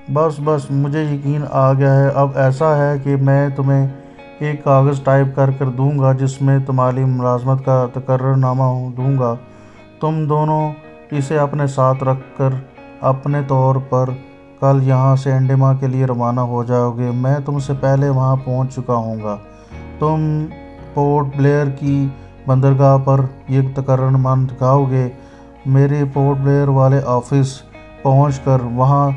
بس بس مجھے یقین آ گیا ہے۔ اب ایسا ہے کہ میں تمہیں ایک کاغذ ٹائپ کر دوں گا جس میں تمہاری ملازمت کا تقرر نامہ دوں گا۔ تم دونوں اسے اپنے ساتھ رکھ کر اپنے طور پر کل یہاں سے انڈمان کے لیے روانہ ہو جاؤ گے۔ میں تم سے پہلے وہاں پہنچ چکا ہوں گا۔ تم پورٹ بلیئر کی بندرگاہ پر یہ تقرر نامہ دکھاؤ گے۔ میرے پورٹ بلیئر والے آفس پہنچ کر وہاں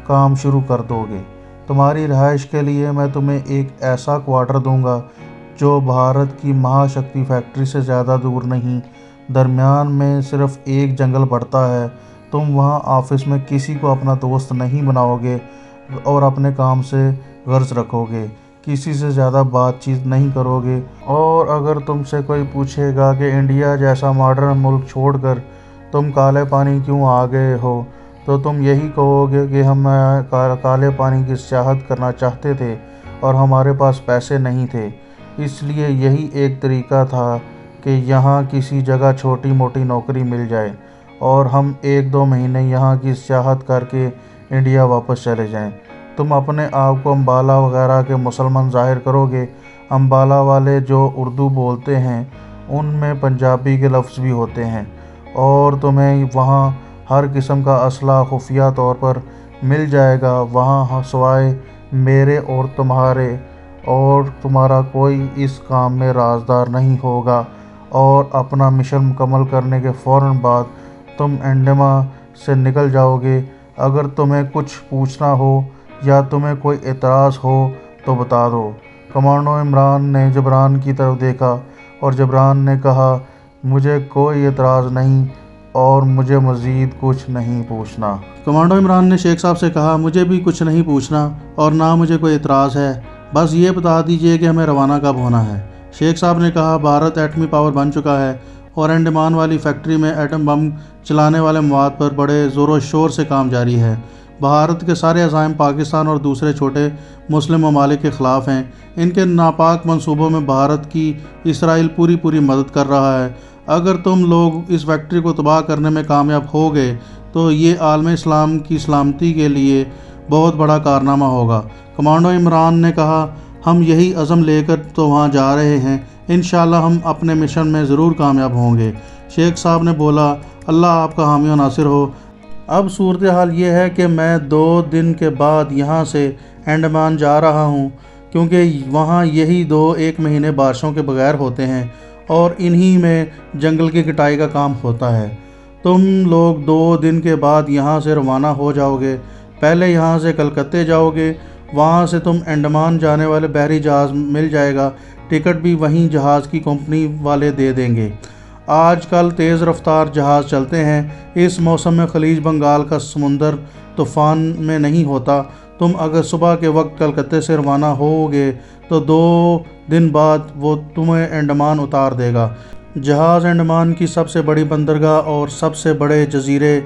کام شروع کر دو گے۔ تمہاری رہائش کے لیے میں تمہیں ایک ایسا کوارٹر دوں گا جو بھارت کی مہا شکتی فیکٹری سے زیادہ دور نہیں، درمیان میں صرف ایک جنگل بڑھتا ہے۔ تم وہاں آفس میں کسی کو اپنا دوست نہیں بناؤ گے اور اپنے کام سے غرض رکھو گے، کسی سے زیادہ بات چیت نہیں کرو گے۔ اور اگر تم سے کوئی پوچھے گا کہ انڈیا جیسا ماڈرن ملک چھوڑ کر تم کالے پانی کیوں آ گئے ہو، تو تم یہی کہو گے کہ ہم کالے پانی کی سیاحت کرنا چاہتے تھے اور ہمارے پاس پیسے نہیں تھے، اس لیے یہی ایک طریقہ تھا کہ یہاں کسی جگہ چھوٹی موٹی نوکری مل جائے اور ہم 1-2 مہینے یہاں کی سیاحت کر کے انڈیا واپس چلے جائیں۔ تم اپنے آپ کو امبالہ وغیرہ کے مسلمان ظاہر کرو گے۔ امبالہ والے جو اردو بولتے ہیں ان میں پنجابی کے لفظ بھی ہوتے ہیں، اور تمہیں وہاں ہر قسم کا اسلحہ خفیہ طور پر مل جائے گا۔ وہاں سوائے میرے اور تمہارا کوئی اس کام میں رازدار نہیں ہوگا، اور اپنا مشن مکمل کرنے کے فوراً بعد تم انڈمان سے نکل جاؤ گے۔ اگر تمہیں کچھ پوچھنا ہو یا تمہیں کوئی اعتراض ہو تو بتا دو۔ کمانڈو عمران نے جبران کی طرف دیکھا اور جبران نے کہا، مجھے کوئی اعتراض نہیں اور مجھے مزید کچھ نہیں پوچھنا۔ کمانڈو عمران نے شیخ صاحب سے کہا، مجھے بھی کچھ نہیں پوچھنا اور نہ مجھے کوئی اعتراض ہے، بس یہ بتا دیجئے کہ ہمیں روانہ کب ہونا ہے۔ شیخ صاحب نے کہا، بھارت ایٹمی پاور بن چکا ہے اور انڈمان والی فیکٹری میں ایٹم بم چلانے والے مواد پر بڑے زور و شور سے کام جاری ہے۔ بھارت کے سارے عزائم پاکستان اور دوسرے چھوٹے مسلم ممالک کے خلاف ہیں۔ ان کے ناپاک منصوبوں میں بھارت کی اسرائیل پوری مدد کر رہا ہے۔ اگر تم لوگ اس فیکٹری کو تباہ کرنے میں کامیاب ہو گئے تو یہ عالم اسلام کی سلامتی کے لیے بہت بڑا کارنامہ ہوگا۔ کمانڈو عمران نے کہا، ہم یہی عزم لے کر تو وہاں جا رہے ہیں، انشاءاللہ ہم اپنے مشن میں ضرور کامیاب ہوں گے۔ شیخ صاحب نے بولا، اللہ آپ کا حامی و ناصر ہو۔ اب صورتحال یہ ہے کہ میں 2 دن کے بعد یہاں سے انڈمان جا رہا ہوں، کیونکہ وہاں یہی 2-1 مہینے بارشوں کے بغیر ہوتے ہیں اور انہی میں جنگل کی کٹائی کا کام ہوتا ہے۔ تم لوگ 2 دن کے بعد یہاں سے روانہ ہو جاؤ گے۔ پہلے یہاں سے کلکتے جاؤ گے، وہاں سے تم انڈمان جانے والے بحری جہاز مل جائے گا، ٹکٹ بھی وہیں جہاز کی کمپنی والے دے دیں گے۔ آج کل تیز رفتار جہاز چلتے ہیں، اس موسم میں خلیج بنگال کا سمندر طوفان میں نہیں ہوتا۔ تم اگر صبح کے وقت کلکتے سے روانہ ہوگے تو 2 دن بعد وہ تمہیں انڈمان اتار دے گا۔ جہاز انڈمان کی سب سے بڑی بندرگاہ اور سب سے بڑے جزیرے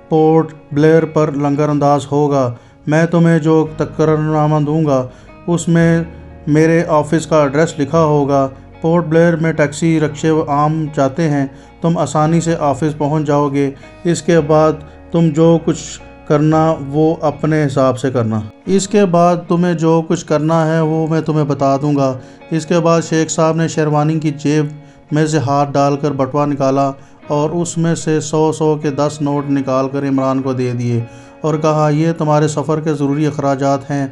پورٹ بلیئر پر لنگر انداز ہوگا۔ میں تمہیں جو تقرر نامہ دوں گا اس میں میرے آفس کا ایڈریس لکھا ہوگا۔ پورٹ بلیئر میں ٹیکسی رکشے عام جاتے ہیں، تم آسانی سے آفس پہنچ جاؤ گے۔ اس کے بعد تم جو کچھ کرنا وہ اپنے حساب سے کرنا۔ اس کے بعد تمہیں جو کچھ کرنا ہے وہ میں تمہیں بتا دوں گا۔ اس کے بعد شیخ صاحب نے شیروانی کی جیب میں سے ہاتھ ڈال کر بٹوا نکالا اور اس میں سے 100 کے 10 نوٹ نکال کر عمران کو دے دیے اور کہا، یہ تمہارے سفر کے ضروری اخراجات ہیں،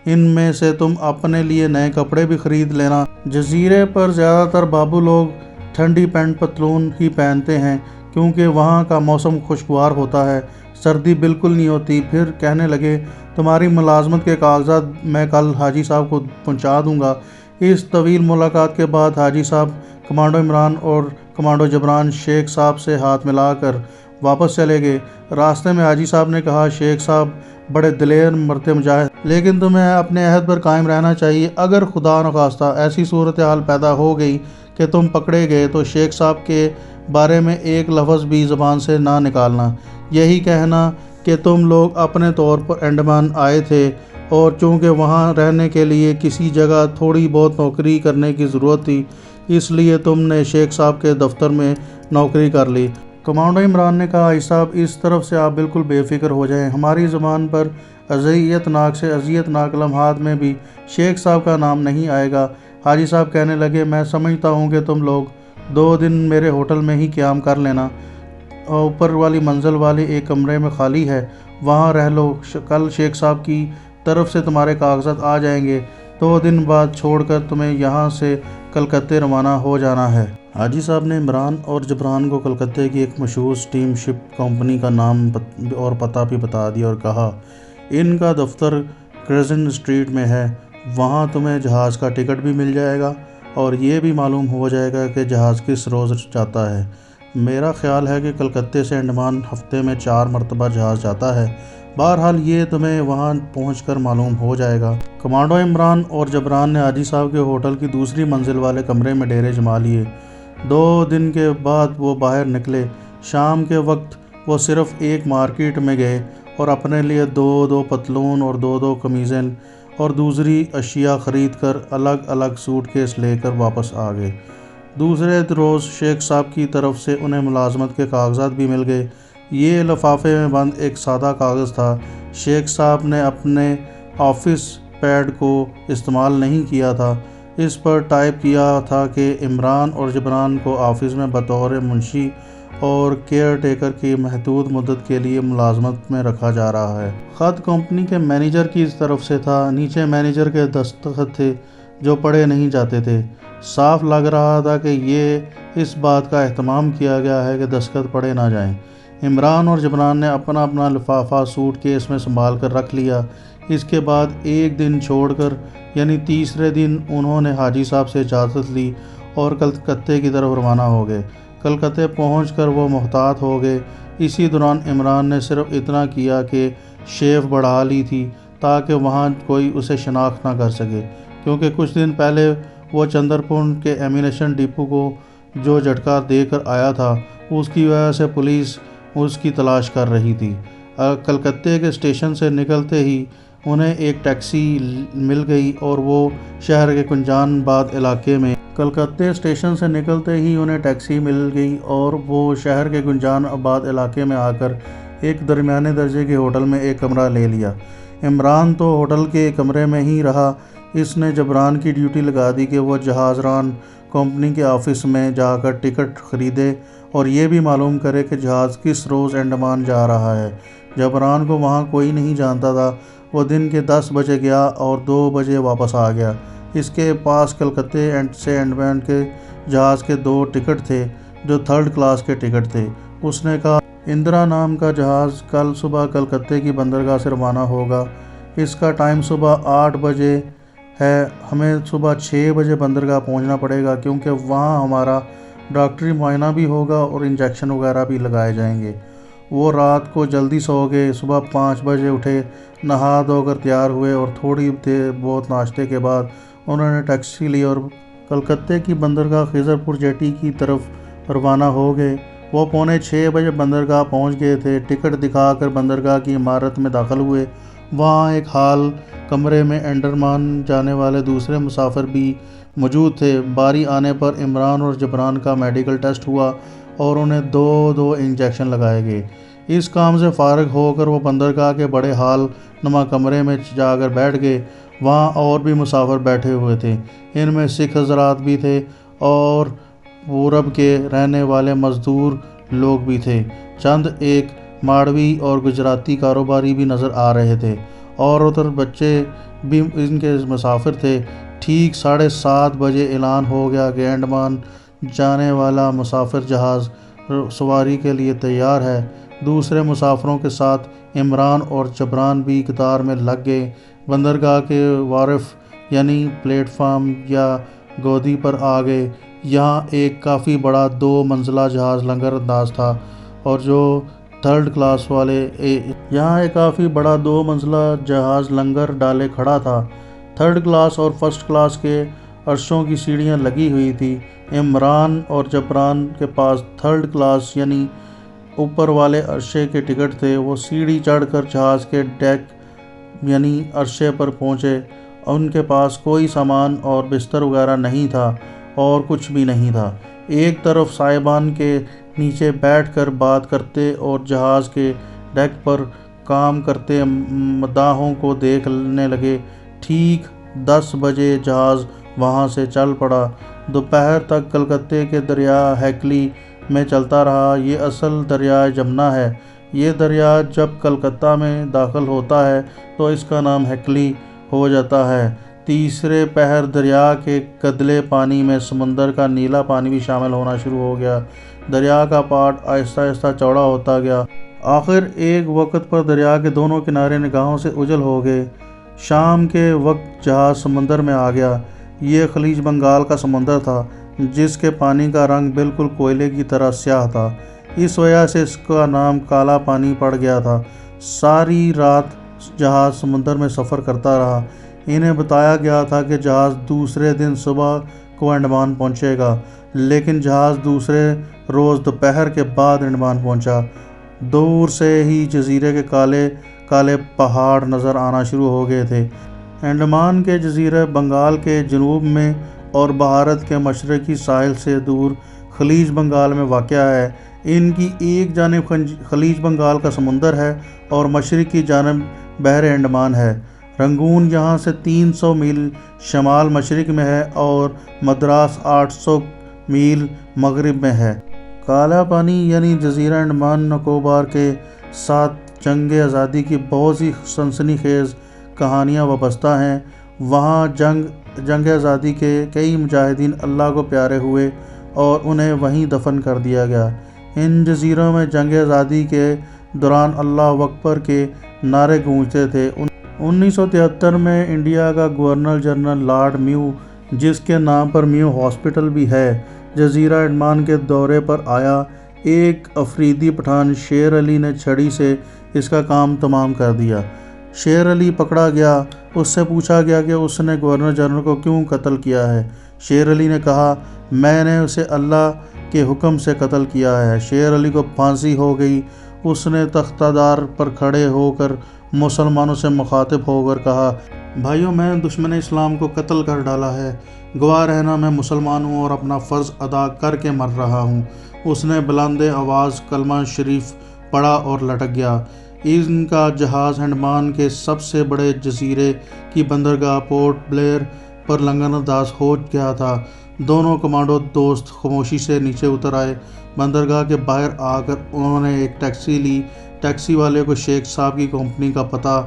ان میں سے تم اپنے لیے نئے کپڑے بھی خرید لینا۔ جزیرے پر زیادہ تر بابو لوگ ٹھنڈی پینٹ پتلون ہی پہنتے ہیں کیونکہ وہاں کا موسم خوشگوار ہوتا ہے، سردی بالکل نہیں ہوتی۔ پھر کہنے لگے، تمہاری ملازمت کے کاغذات میں کل حاجی صاحب کو پہنچا دوں گا۔ اس طویل ملاقات کے بعد حاجی صاحب، کمانڈو عمران اور کمانڈو جبران شیخ صاحب سے ہاتھ ملا کر واپس چلے گئے۔ راستے میں حاجی صاحب نے کہا، شیخ صاحب بڑے دلیر مرد مجاہد، لیکن تمہیں اپنے عہد پر قائم رہنا چاہیے۔ اگر خدا نخواستہ ایسی صورتحال پیدا ہو گئی کہ تم پکڑے گئے تو شیخ صاحب کے بارے میں ایک لفظ بھی زبان سے نہ نکالنا، یہی کہنا کہ تم لوگ اپنے طور پر انڈمان آئے تھے اور چونکہ وہاں رہنے کے لیے کسی جگہ تھوڑی بہت نوکری کرنے کی ضرورت تھی، اس لیے تم نے شیخ صاحب کے دفتر میں نوکری کر لی۔ کمانڈو عمران نے کہا حاجی صاحب اس طرف سے آپ بالکل بے فکر ہو جائیں، ہماری زبان پر اذیت ناک سے اذیت ناک لمحات میں بھی شیخ صاحب کا نام نہیں آئے گا۔ حاجی صاحب کہنے لگے میں سمجھتا ہوں کہ تم لوگ 2 دن میرے ہوٹل میں ہی قیام کر لینا، اوپر والی منزل والے ایک کمرے میں خالی ہے، وہاں رہ لو، کل شیخ صاحب کی طرف سے تمہارے کاغذات آ جائیں گے، 2 دن بعد چھوڑ کر تمہیں یہاں سے کلکتے روانہ ہو جانا ہے۔ حاجی صاحب نے عمران اور جبران کو کلکتے کی ایک مشہور اسٹیم شپ کمپنی کا نام اور پتہ بھی بتا دیا اور کہا ان کا دفتر کرزن اسٹریٹ میں ہے، وہاں تمہیں جہاز کا ٹکٹ بھی مل جائے گا اور یہ بھی معلوم ہو جائے گا کہ جہاز کس روز جاتا ہے۔ میرا خیال ہے کہ کلکتے سے انڈمان ہفتے میں 4 مرتبہ جہاز جاتا ہے، بہرحال یہ تمہیں وہاں پہنچ کر معلوم ہو جائے گا۔ کمانڈو عمران اور جبران نے حاجی صاحب کے ہوٹل کی دوسری منزل والے کمرے میں ڈیرے جما لیے۔ 2 دن کے بعد وہ باہر نکلے۔ شام کے وقت وہ صرف ایک مارکیٹ میں گئے اور اپنے لیے 2 پتلون اور 2 قمیضیں اور دوسری اشیاء خرید کر الگ الگ سوٹ کیس لے کر واپس آ گئے۔ دوسرے روز شیخ صاحب کی طرف سے انہیں ملازمت کے کاغذات بھی مل گئے۔ یہ لفافے میں بند ایک سادہ کاغذ تھا۔ شیخ صاحب نے اپنے آفس پیڈ کو استعمال نہیں کیا تھا، اس پر ٹائپ کیا تھا کہ عمران اور جبران کو آفس میں بطور منشی اور کیئر ٹیکر کی محدود مدت کے لیے ملازمت میں رکھا جا رہا ہے۔ خط کمپنی کے مینیجر کی طرف سے تھا، نیچے مینیجر کے دستخط تھے جو پڑھے نہیں جاتے تھے۔ صاف لگ رہا تھا کہ یہ اس بات کا اہتمام کیا گیا ہے کہ دستخط پڑھے نہ جائیں۔ عمران اور جبران نے اپنا اپنا لفافہ سوٹ کیس میں سنبھال کر رکھ لیا۔ اس کے بعد ایک دن چھوڑ کر یعنی تیسرے دن انہوں نے حاجی صاحب سے اجازت لی اور کلکتے کی طرف روانہ ہو گئے۔ کلکتے پہنچ کر وہ محتاط ہو گئے۔ اسی دوران عمران نے صرف اتنا کیا کہ شیو بڑھا لی تھی تاکہ وہاں کوئی اسے شناخت نہ کر سکے، کیونکہ کچھ دن پہلے وہ چندرپور کے ایمونیشن ڈپو کو جو جھٹکا دے کر آیا تھا اس کی وجہ سے پولیس اس کی تلاش کر رہی تھی۔ کلکتے کے اسٹیشن سے نکلتے ہی انہیں ایک ٹیکسی مل گئی اور وہ شہر کے کنجان آباد علاقے میں کلکتے اسٹیشن سے نکلتے ہی انہیں ٹیکسی مل گئی اور وہ شہر کے کنجان آباد علاقے میں آ کر ایک درمیانے درجے کے ہوٹل میں ایک کمرہ لے لیا۔ عمران تو ہوٹل کے کمرے میں ہی رہا۔ اس نے جبران کی ڈیوٹی لگا دی کہ وہ جہاز ران کمپنی کے آفس میں جا کر ٹکٹ خریدے اور یہ بھی معلوم کرے کہ جہاز کس روز انڈمان جا رہا ہے۔ جبران کو وہاں کوئی نہیں جانتا تھا۔ وہ دن کے 10 بجے گیا اور 2 بجے واپس آ گیا۔ اس کے پاس کلکتے سے انڈمان کے جہاز کے 2 ٹکٹ تھے جو 3rd کلاس کے ٹکٹ تھے۔ اس نے کہا اندرا نام کا جہاز کل صبح کلکتے کی بندرگاہ سے روانہ ہوگا، اس کا ٹائم صبح 8 بجے ہے، ہمیں صبح 6 بجے بندرگاہ پہنچنا پڑے گا کیونکہ وہاں ہمارا ڈاکٹری معائنہ بھی ہوگا اور انجیکشن وغیرہ بھی لگائے جائیں گے۔ وہ رات کو جلدی سو گئے، صبح 5 بجے اٹھے، نہا دھو کر تیار ہوئے اور تھوڑی دیر بہت ناشتے کے بعد انہوں نے ٹیکسی لی اور کلکتے کی بندرگاہ خضرپور جیٹی کی طرف روانہ ہو گئے۔ وہ 5:45 بجے بندرگاہ پہنچ گئے تھے۔ ٹکٹ دکھا کر بندرگاہ کی عمارت میں داخل ہوئے۔ وہاں ایک ہال کمرے میں انڈمان جانے والے دوسرے مسافر بھی موجود تھے۔ باری آنے پر عمران اور جبران کا میڈیکل ٹیسٹ ہوا اور انہیں 2 انجیکشن لگائے گئے۔ اس کام سے فارغ ہو کر وہ بندرگاہ کے بڑے ہال نما کمرے میں جا کر بیٹھ گئے۔ وہاں اور بھی مسافر بیٹھے ہوئے تھے، ان میں سکھ حضرات بھی تھے اور پورب کے رہنے والے مزدور لوگ بھی تھے۔ چند ایک ماڑوی اور گجراتی کاروباری بھی نظر آ رہے تھے۔ عورت اور بچے بھی ان کے مسافر تھے۔ ٹھیک 7:30 بجے اعلان ہو گیا کہ انڈمان جانے والا مسافر جہاز سواری کے لیے تیار ہے۔ دوسرے مسافروں کے ساتھ عمران اور جبران بھی قطار میں لگ گئے۔ بندرگاہ کے وارف یعنی پلیٹ فارم یا گودی پر آ گئے۔ یہاں ایک کافی بڑا 2 منزلہ جہاز لنگر انداز تھا اور جو 3rd کلاس والے یہاں ایک کافی بڑا 2 منزلہ جہاز لنگر ڈالے کھڑا تھا۔ 3rd کلاس اور 1st کلاس کے عرصوں کی سیڑھیاں لگی ہوئی تھی۔ عمران اور جبران کے پاس 3rd کلاس یعنی اوپر والے عرصے کے ٹکٹ تھے۔ وہ سیڑھی چڑھ کر جہاز کے ڈیک یعنی عرصے پر پہنچے۔ ان کے پاس کوئی سامان اور بستر وغیرہ نہیں تھا اور کچھ بھی نہیں تھا۔ ایک طرف صاحبان کے نیچے بیٹھ کر بات کرتے اور جہاز کے ڈیک پر کام کرتے مداحوں کو دیکھنے لگے۔ ٹھیک 10 بجے جہاز وہاں سے چل پڑا۔ دوپہر تک کلکتے کے دریا ہیکلی میں چلتا رہا۔ یہ اصل دریائے جمنا ہے۔ یہ دریا جب کلکتہ میں داخل ہوتا ہے تو اس کا نام ہیکلی ہو جاتا ہے۔ تیسرے پہر دریا کے گدلے پانی میں سمندر کا نیلا پانی بھی شامل ہونا شروع ہو گیا۔ دریا کا پاٹ آہستہ آہستہ چوڑا ہوتا گیا۔ آخر ایک وقت پر دریا کے دونوں کنارے نگاہوں سے اوجھل ہو گئے۔ شام کے وقت جہاز سمندر میں آ گیا۔ یہ خلیج بنگال کا سمندر تھا جس کے پانی کا رنگ بالکل کوئلے کی طرح سیاہ تھا۔ اس وجہ سے اس کا نام کالا پانی پڑ گیا تھا۔ ساری رات جہاز سمندر میں سفر کرتا رہا۔ انہیں بتایا گیا تھا کہ جہاز دوسرے دن صبح کو انڈمان پہنچے گا، لیکن جہاز دوسرے روز دوپہر کے بعد انڈمان پہنچا۔ دور سے ہی جزیرے کے کالے کالے پہاڑ نظر آنا شروع ہو گئے تھے۔ انڈمان کے جزیرے بنگال کے جنوب میں اور بھارت کے مشرقی ساحل سے دور خلیج بنگال میں واقع ہے۔ ان کی ایک جانب خلیج بنگال کا سمندر ہے اور مشرق کی جانب بحر انڈمان ہے۔ رنگون یہاں سے 300 میل شمال مشرق میں ہے اور مدراس 800 میل مغرب میں ہے۔ کالا پانی یعنی جزیرہ انڈمان نکوبار کے ساتھ جنگ آزادی کی بہت سی سنسنی خیز کہانیاں وابستہ ہیں۔ وہاں جنگ آزادی کے کئی مجاہدین اللہ کو پیارے ہوئے اور انہیں وہیں دفن کر دیا گیا۔ ان جزیروں میں جنگ آزادی کے دوران اللہ اکبر کے نعرے گونجتے تھے۔ 1973 میں انڈیا کا گورنر جنرل لارڈ میو، جس کے نام پر میو ہاسپٹل بھی ہے، جزیرہ انڈمان کے دورے پر آیا۔ ایک افریدی پٹھان شیر علی نے چھڑی سے اس کا کام تمام کر دیا۔ شیر علی پکڑا گیا۔ اس سے پوچھا گیا کہ اس نے گورنر جنرل کو کیوں قتل کیا ہے۔ شیر علی نے کہا، میں نے اسے اللہ کے حکم سے قتل کیا ہے۔ شیر علی کو پھانسی ہو گئی۔ اس نے تختہ دار پر کھڑے ہو کر مسلمانوں سے مخاطب ہو کر کہا، بھائیو، میں نے دشمن اسلام کو قتل کر ڈالا ہے۔ گواہ رہنا میں مسلمان ہوں اور اپنا فرض ادا کر کے مر رہا ہوں۔ اس نے بلند آواز کلمہ شریف پڑھا اور لٹک گیا۔ ان کا جہاز انڈمان کے سب سے بڑے جزیرے کی بندرگاہ پورٹ بلیئر پر لنگر انداز ہو گیا تھا۔ دونوں کمانڈو دوست خاموشی سے نیچے اتر آئے۔ بندرگاہ کے باہر آ کر انہوں نے ایک ٹیکسی لی۔ ٹیکسی والے کو شیخ صاحب کی کمپنی کا پتہ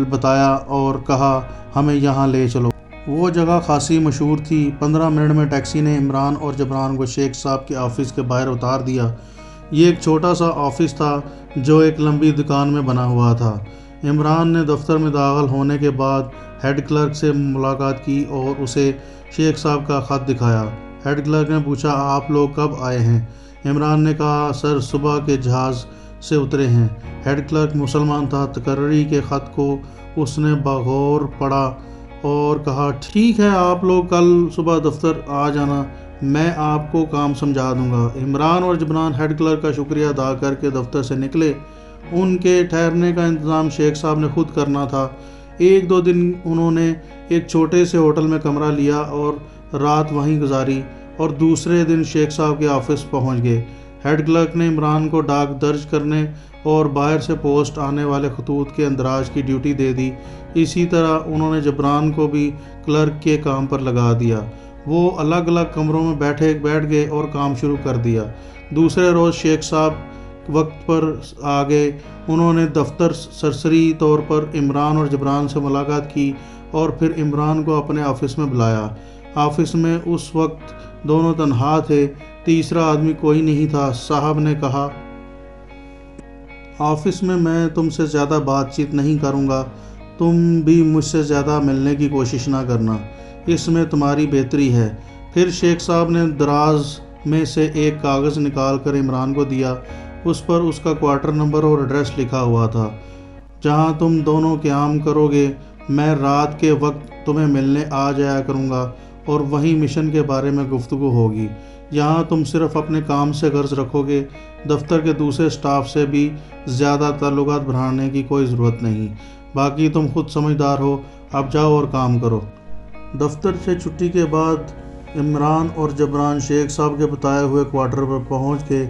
بتایا اور کہا، ہمیں یہاں لے چلو۔ وہ جگہ خاصی مشہور تھی۔ 15 منٹ میں ٹیکسی نے عمران اور جبران کو شیخ صاحب کے آفس کے باہر اتار دیا۔ یہ ایک چھوٹا سا آفس تھا جو ایک لمبی دکان میں بنا ہوا تھا۔ عمران نے دفتر میں داخل ہونے کے بعد ہیڈ کلرک سے ملاقات کی اور اسے شیخ صاحب کا خط دکھایا۔ ہیڈ کلرک نے پوچھا، آپ لوگ کب آئے ہیں؟ عمران نے کہا، سر صبح کے جہاز سے اترے ہیں۔ ہیڈ کلرک مسلمان تھا۔ تقرری کے خط کو اس نے بغور پڑھا اور کہا، ٹھیک ہے، آپ لوگ کل صبح دفتر آ جانا، میں آپ کو کام سمجھا دوں گا۔ عمران اور جبران ہیڈ کلرک کا شکریہ ادا کر کے دفتر سے نکلے۔ ان کے ٹھہرنے کا انتظام شیخ صاحب نے خود کرنا تھا۔ 1-2 دن انہوں نے ایک چھوٹے سے ہوٹل میں کمرہ لیا اور رات وہیں گزاری اور دوسرے دن شیخ صاحب کے آفس پہنچ گئے۔ ہیڈ کلرک نے عمران کو ڈاک درج کرنے اور باہر سے پوسٹ آنے والے خطوط کے اندراج کی ڈیوٹی دے دی۔ اسی طرح انہوں نے جبران کو بھی کلرک کے کام پر لگا دیا۔ وہ الگ الگ کمروں میں بیٹھ گئے اور کام شروع کر دیا۔ دوسرے روز شیخ صاحب وقت پر آ گئے۔ انہوں نے دفتر سرسری طور پر عمران اور جبران سے ملاقات کی اور پھر عمران کو اپنے آفس میں بلایا۔ آفس میں اس وقت دونوں تنہا تھے، تیسرا آدمی کوئی نہیں تھا۔ صاحب نے کہا، آفس میں تم سے زیادہ بات چیت نہیں کروں گا، تم بھی مجھ سے زیادہ ملنے کی کوشش نہ کرنا، اس میں تمہاری بہتری ہے۔ پھر شیخ صاحب نے دراز میں سے ایک کاغذ نکال کر عمران کو دیا۔ اس پر اس کا کوارٹر نمبر اور ایڈریس لکھا ہوا تھا۔ جہاں تم دونوں قیام کرو گے، میں رات کے وقت تمہیں ملنے آ جایا کروں گا اور وہیں مشن کے بارے میں گفتگو ہوگی۔ یہاں تم صرف اپنے کام سے غرض رکھو گے، دفتر کے دوسرے سٹاف سے بھی زیادہ تعلقات بڑھانے کی کوئی ضرورت نہیں۔ باقی تم خود سمجھدار ہو، اب جاؤ اور کام کرو۔ دفتر سے چھٹی کے بعد عمران اور جبران شیخ صاحب کے بتائے ہوئے کوارٹر پر پہنچ گئے۔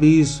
20